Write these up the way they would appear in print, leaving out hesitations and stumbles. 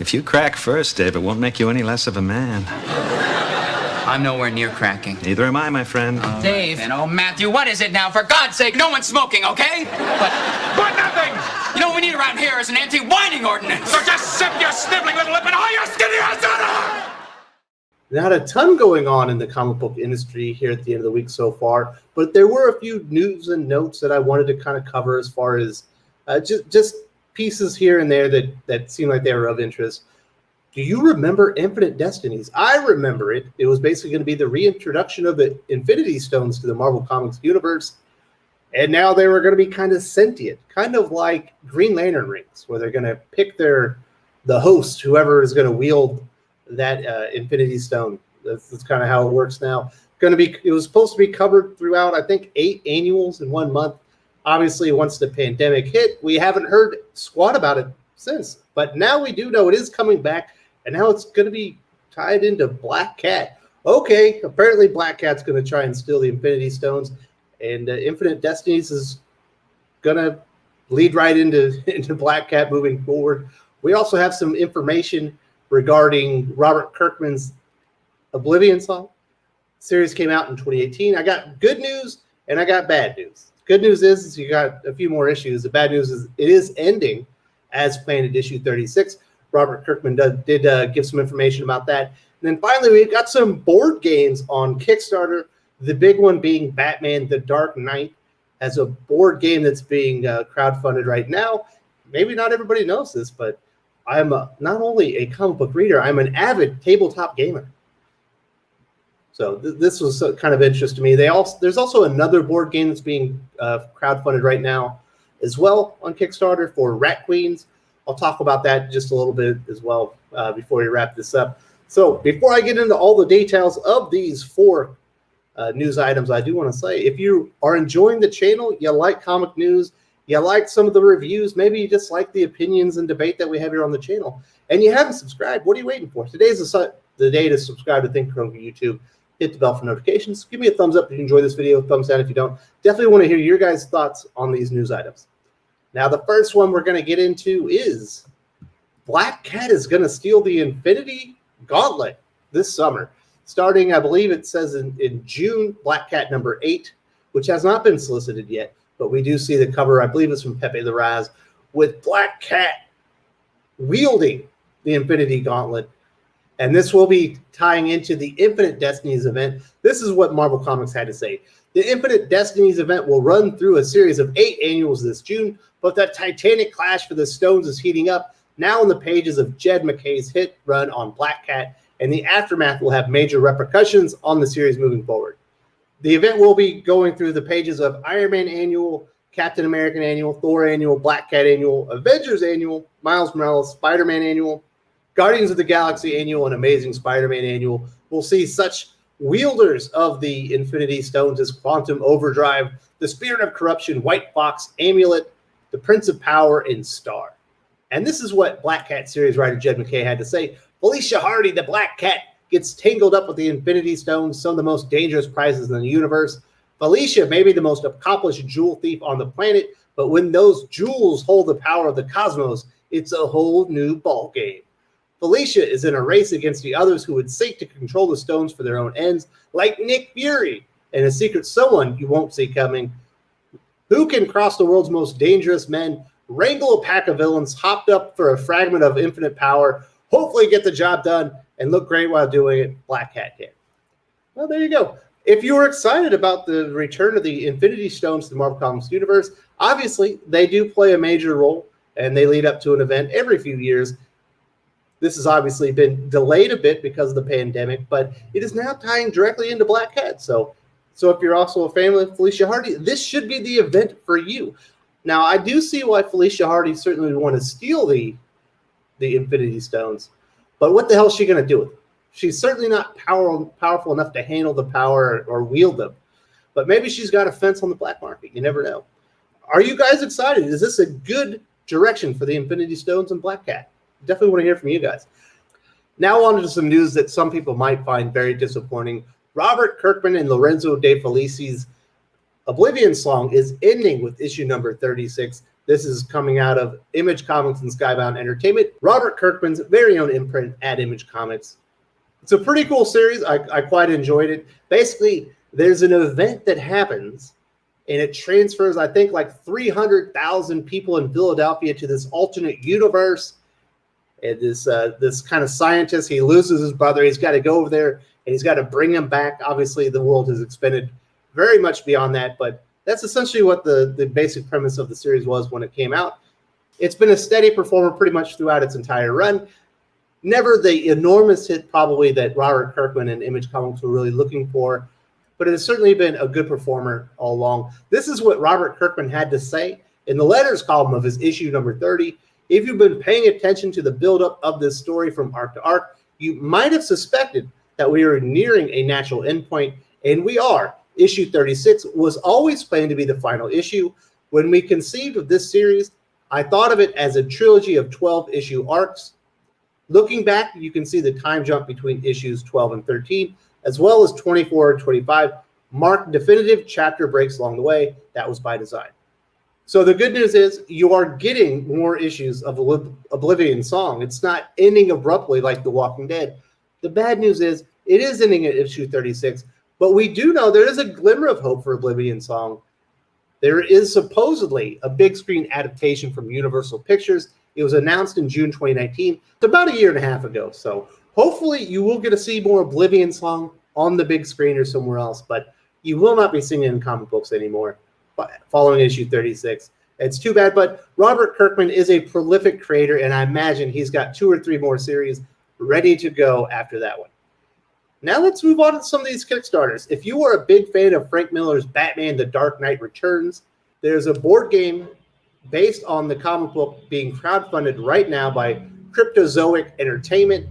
If you crack first, Dave, it won't make you any less of a man. I'm nowhere near cracking. Neither am I, my friend. Dave. And Matthew, what is it now? For God's sake, no one's smoking, okay? But nothing! You know what we need around here is an anti-whining ordinance. So just sip your sniveling little lip and haul your skinny ass out of Not a ton going on in the comic book industry here at the end of the week so far, but there were a few news and notes that I wanted to kind of cover as far as just pieces here and there that seemed like they were of interest. Do you remember Infinite Destinies? I remember it. It was basically going to be the reintroduction of the Infinity Stones to the Marvel Comics universe, and now they were going to be kind of sentient, kind of like Green Lantern rings, where they're going to pick the host, whoever is going to wield that Infinity Stone. That's kind of how it works now. It was supposed to be covered throughout, I think, 8 annuals in 1 month. Obviously, once the pandemic hit, we haven't heard squat about it since. But now we do know it is coming back, and now it's going to be tied into Black Cat. Okay, apparently Black Cat's going to try and steal the Infinity Stones, and Infinite Destinies is going to lead right into Black Cat moving forward. We also have some information regarding Robert Kirkman's Oblivion song. The series came out in 2018. I got good news and I got bad news. Good news is you got a few more issues. The bad news is it is ending as planned at issue 36. Robert Kirkman did give some information about that. And then finally, we got some board games on Kickstarter. The big one being Batman The Dark Knight as a board game that's being crowdfunded right now. Maybe not everybody knows this, but I'm not only a comic book reader, I'm an avid tabletop gamer. So this was kind of interest to me. There's also another board game that's being crowdfunded right now as well on Kickstarter for Rat Queens. I'll talk about that just a little bit as well before we wrap this up. So before I get into all the details of these 4 news items, I do want to say, if you are enjoying the channel, you like comic news, you like some of the reviews, maybe you just like the opinions and debate that we have here on the channel, and you haven't subscribed, what are you waiting for? Today's the day to subscribe to Think Chrome YouTube. Hit the bell for notifications. Give me a thumbs up if you enjoy this video. Thumbs down if you don't. Definitely want to hear your guys' thoughts on these news items. Now, the first one we're going to get into is Black Cat is going to steal the Infinity Gauntlet this summer. Starting, I believe it says in June, Black Cat number 8, which has not been solicited yet. But we do see the cover, I believe it's from Pepe the Raz, with Black Cat wielding the Infinity Gauntlet. And this will be tying into the Infinite Destinies event. This is what Marvel Comics had to say. The Infinite Destinies event will run through a series of 8 annuals this June, but the titanic clash for the stones is heating up now in the pages of Jed MacKay's hit run on Black Cat, and the aftermath will have major repercussions on the series moving forward. The event will be going through the pages of Iron Man Annual, Captain American Annual, Thor Annual, Black Cat Annual, Avengers Annual, Miles Morales, Spider-Man Annual, Guardians of the Galaxy Annual, and Amazing Spider-Man Annual. We'll see such wielders of the Infinity Stones as Quantum Overdrive, the Spirit of Corruption, White Fox, Amulet, the Prince of Power, and Star. And this is what Black Cat series writer Jed MacKay had to say. Felicia Hardy, the Black Cat, gets tangled up with the Infinity Stones, some of the most dangerous prizes in the universe. Felicia may be the most accomplished jewel thief on the planet, but when those jewels hold the power of the cosmos, it's a whole new ballgame. Felicia is in a race against the others who would seek to control the stones for their own ends, like Nick Fury and a secret someone you won't see coming. Who can cross the world's most dangerous men, wrangle a pack of villains, hopped up for a fragment of infinite power, hopefully get the job done, and look great while doing it? Black Cat can. Well, there you go. If you were excited about the return of the Infinity Stones to the Marvel Comics universe, obviously they do play a major role, and they lead up to an event every few years. This has obviously been delayed a bit because of the pandemic, but it is now tying directly into Black Cat. So if you're also a fan of Felicia Hardy, this should be the event for you. Now, I do see why Felicia Hardy certainly would want to steal the Infinity Stones, but what the hell is she going to do with them? She's certainly not powerful enough to handle the power or wield them, but maybe she's got a fence on the black market. You never know. Are you guys excited? Is this a good direction for the Infinity Stones and Black Cat? Definitely want to hear from you guys. Now on to some news that some people might find very disappointing. Robert Kirkman and Lorenzo De Felici's Oblivion song is ending with issue number 36. This is coming out of Image Comics and Skybound Entertainment, Robert Kirkman's very own imprint at Image Comics. It's a pretty cool series. I quite enjoyed it. Basically, there's an event that happens, and it transfers, I think, like 300,000 people in Philadelphia to this alternate universe. And this kind of scientist, he loses his brother. He's got to go over there, and he's got to bring him back. Obviously, the world has expanded very much beyond that, but that's essentially what the basic premise of the series was when it came out. It's been a steady performer pretty much throughout its entire run. Never the enormous hit probably that Robert Kirkman and Image Comics were really looking for, but it has certainly been a good performer all along. This is what Robert Kirkman had to say in the letters column of his issue number 30. If you've been paying attention to the buildup of this story from arc to arc, you might have suspected that we are nearing a natural endpoint, and we are. Issue 36 was always planned to be the final issue. When we conceived of this series, I thought of it as a trilogy of 12-issue arcs. Looking back, you can see the time jump between issues 12 and 13, as well as 24 and 25, mark definitive chapter breaks along the way. That was by design. So the good news is you are getting more issues of Oblivion Song. It's not ending abruptly like The Walking Dead. The bad news is it is ending at issue 36, but we do know there is a glimmer of hope for Oblivion Song. There is supposedly a big screen adaptation from Universal Pictures. It was announced in June 2019. It's about a year and a half ago. So hopefully you will get to see more Oblivion Song on the big screen or somewhere else, but you will not be seeing it in comic books anymore following issue 36. It's too bad, but Robert Kirkman is a prolific creator, and I imagine he's got 2 or 3 more series ready to go after that one. Now let's move on to some of these Kickstarters. If you are a big fan of Frank Miller's Batman The Dark Knight Returns, there's a board game based on the comic book being crowdfunded right now by Cryptozoic Entertainment,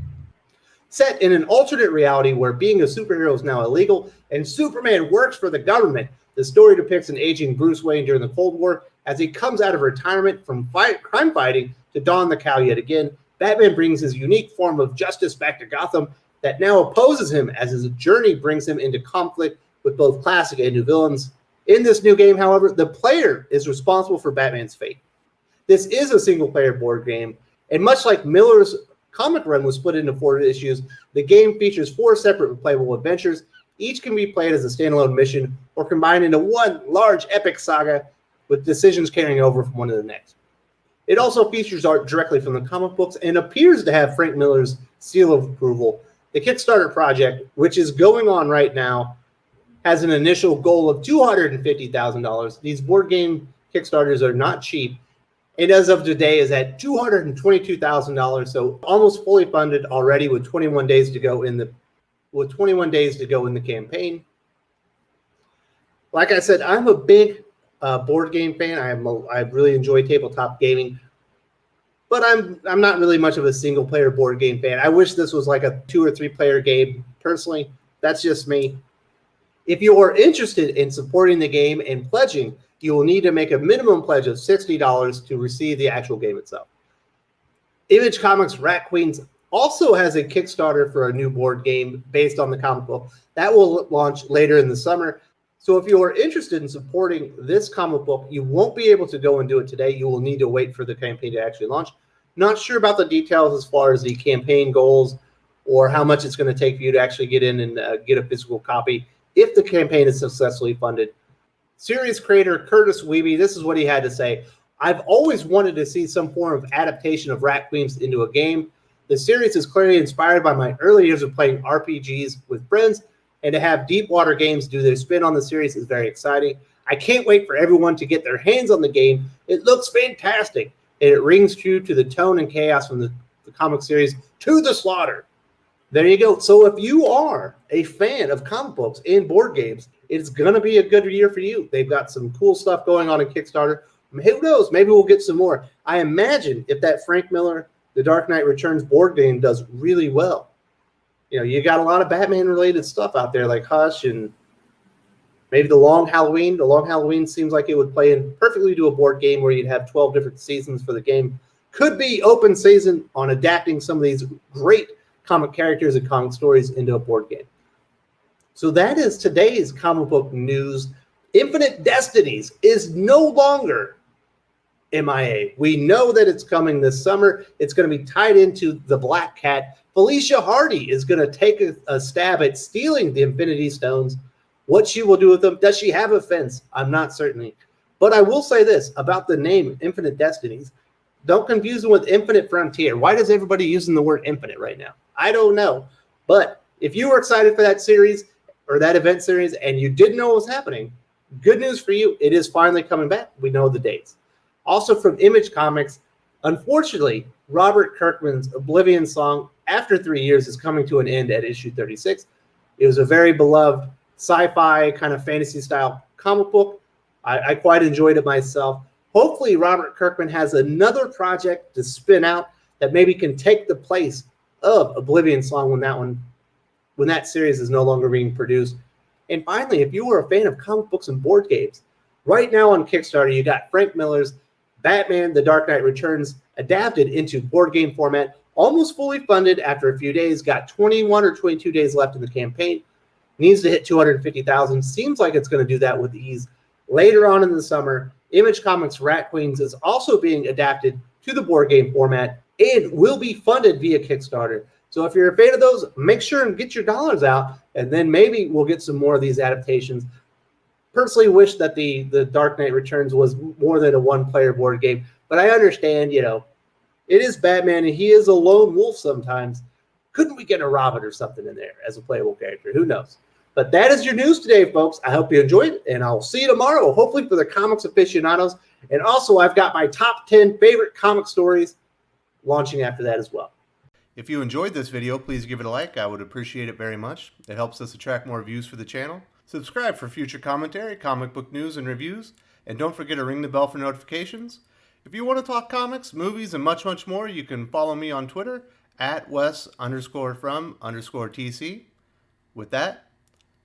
set in an alternate reality where being a superhero is now illegal and Superman works for the government. The story depicts an aging Bruce Wayne during the Cold War as he comes out of retirement from crime fighting to don the cowl yet again. Batman brings his unique form of justice back to Gotham that now opposes him as his journey brings him into conflict with both classic and new villains. In this new game, however, the player is responsible for Batman's fate. This is a single-player board game, and much like Miller's comic run was split into 4 issues, the game features 4 separate playable adventures. Each can be played as a standalone mission or combined into one large epic saga with decisions carrying over from one to the next. It also features art directly from the comic books and appears to have Frank Miller's seal of approval. The Kickstarter project, which is going on right now, has an initial goal of $250,000. These board game Kickstarters are not cheap, and as of today is at $222,000, so almost fully funded already with 21 days to go in the campaign. Like I said, I'm a big board game fan. I really enjoy tabletop gaming, but I'm not really much of a single player board game fan. I wish this was like a 2 or 3 player game. Personally, that's just me. If you are interested in supporting the game and pledging, you will need to make a minimum pledge of $60 to receive the actual game itself. Image Comics Rat Queens also has a Kickstarter for a new board game based on the comic book. That will launch later in the summer. So if you are interested in supporting this comic book, you won't be able to go and do it today. You will need to wait for the campaign to actually launch. Not sure about the details as far as the campaign goals or how much it's going to take for you to actually get in and get a physical copy if the campaign is successfully funded. Series creator Curtis Wiebe, this is what he had to say. I've always wanted to see some form of adaptation of Rat Queens into a game. The series is clearly inspired by my early years of playing RPGs with friends, and to have Deepwater Games do their spin on the series is very exciting. I can't wait for everyone to get their hands on the game. It looks fantastic, and it rings true to the tone and chaos from the comic series to the slaughter. There you go. So if you are a fan of comic books and board games, it's going to be a good year for you. They've got some cool stuff going on in Kickstarter. Who knows? Maybe we'll get some more. I imagine if that Frank Miller, The Dark Knight Returns board game does really well, you know, you got a lot of Batman-related stuff out there like Hush and maybe The Long Halloween. The Long Halloween seems like it would play in perfectly to a board game where you'd have 12 different seasons for the game. Could be open season on adapting some of these great comic characters and comic stories into a board game. So that is today's comic book news. Infinite Destinies is no longer MIA. We know that it's coming this summer. It's going to be tied into the Black Cat. Felicia Hardy is going to take a stab at stealing the Infinity Stones. What she will do with them, does she have a fence? I'm not certain. But I will say this about the name Infinite Destinies. Don't confuse them with Infinite Frontier. Why does everybody using the word infinite right now? I don't know. But if you were excited for that series or that event series and you didn't know what was happening, good news for you. It is finally coming back. We know the dates. Also from Image Comics, unfortunately, Robert Kirkman's Oblivion song, after 3 years, is coming to an end at issue 36. It was a very beloved sci-fi kind of fantasy style comic book. I quite enjoyed it myself. Hopefully, Robert Kirkman has another project to spin out that maybe can take the place of Oblivion song when that series is no longer being produced. And finally, if you were a fan of comic books and board games, right now on Kickstarter, you got Frank Miller's Batman: The Dark Knight Returns adapted into board game format, almost fully funded after a few days, got 21 or 22 days left in the campaign, needs to hit 250,000. Seems like it's going to do that with ease. Later on in the summer, Image Comics Rat Queens is also being adapted to the board game format and will be funded via Kickstarter. So if you're a fan of those, make sure and get your dollars out, and then maybe we'll get some more of these adaptations. Personally wish that the Dark Knight Returns was more than a one-player board game, but I understand, it is Batman, and he is a lone wolf sometimes. Couldn't we get a Robin or something in there as a playable character? Who knows? But that is your news today, folks. I hope you enjoyed it, and I'll see you tomorrow, hopefully for the comics aficionados. And also, I've got my top 10 favorite comic stories launching after that as well. If you enjoyed this video, please give it a like. I would appreciate it very much. It helps us attract more views for the channel. Subscribe for future commentary, comic book news, and reviews. And don't forget to ring the bell for notifications. If you want to talk comics, movies, and much, much more, you can follow me on Twitter at Wes_from_TC. With that,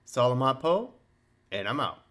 Salamat Po, and I'm out.